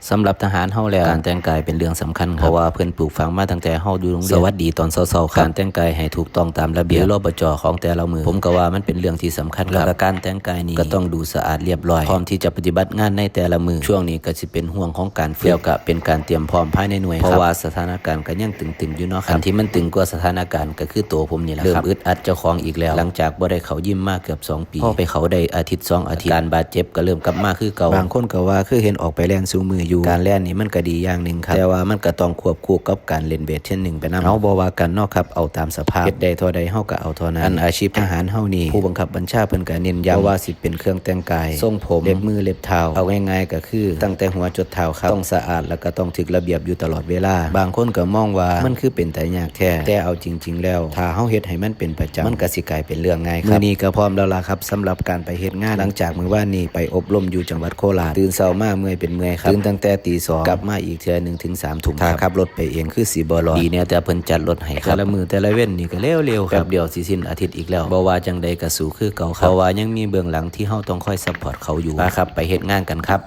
สำหรับทหารเฮาแล้วการแต่งกายเป็นเรื่องสำคัญครับเพราะว่าเพิ่นปลูกฝังมาตั้งแต่เฮาอยู่โรงเรียนสวัสดีตอนเช้าๆการแต่งกายให้ถูกต้องตามระเบียบรบจของแต่ละมือผมก็ว่ามันเป็นเรื่องที่สำคัญแล้วก็การแต่งกายนี้ก็ต้องดูสะอาดเรียบร้อยพร้อมที่จะปฏิบัติงานในแต่ละมือช่วงนี้ก็สิเป็นห่วงของการฝึกแล้วก็เป็นการเตรียมพร้อมภายในหน่วยเพราะว่าสถานการณ์ก็ยังตึงๆอยู่เนาะครับที่มันตึงกว่าสถานการณ์ก็คือตัวผมนี่แหละครับเริ่มอึดอัดเจ้าของอีกแล้วหลังจากบ่ได้เข้ายิมมาเกือบ2 ปีพอไปเขาได้อาทิตย์2 อาทิตย์การบาดเจ็บก็เริ่มกลับมาคือเก่าบางคนก็ว่าคือเห็นออกไปแล่นสู่มืออยู่การแล่นนี่มันก็ดีอย่างนึงครับแต่ว่ามันก็ต้องควบคู่กับการเล่นเวทเช่นหนึ่งไปนำเอาบ่ว่ากันเนาะครับเอาตามสภาพเฮ็ดได้เท่าใดเฮาก็เอาเท่านั้นอาชีพทหารเฮานี่ผู้บังคับบัญชาเพิ่นก็เน้นย้ำว่าสิเป็นเครื่องแต่งกายทรงผมเล็บมือเล็บเท้าเอาง่ายๆก็คือตั้งแต่หัวจดเท้าครับต้องสะอาดแล้วก็ต้องถึกระเบียบอยู่ตลอดเวลาบางคนก็มองว่ามันคือเป็นแต่ยากแท้แต่เอาจริงๆแล้วถ้าเฮาเฮ็ดให้มันเป็นประจำมันก็สิกลายเป็นเรื่องง่ายครับมื้อนี้ก็พร้อมแล้วล่ะครับสำหรับการไปเฮ็ดงานหลังจากมื้อวานนี้ไปอบรมอยู่จังหวัดโคราชตื่นเช้ามาเมื่อยเป็นเมื่อยครับตื่นตั้งแต่ตี 2กลับมาอีกเทื่อนึงถึง 3 ทุ่มถ้าขับรถไปเองคือสิบ่รอดดีแน่แต่เพิ่นจัดรถให้ครับแต่ละมื้อแต่ละเว้นนี่ก็เร็วๆครับแป๊บเดียวสิสิ้นอาทิตย์อีกแล้วบ่ว่าจังใดก็สู้คือเก่าครับเพราะว่ายังมีเบื้องหลังที่เฮาต้องคอยซัพพอร์ตเขาอยู่ครับไปเฮ็ดงานกันครับ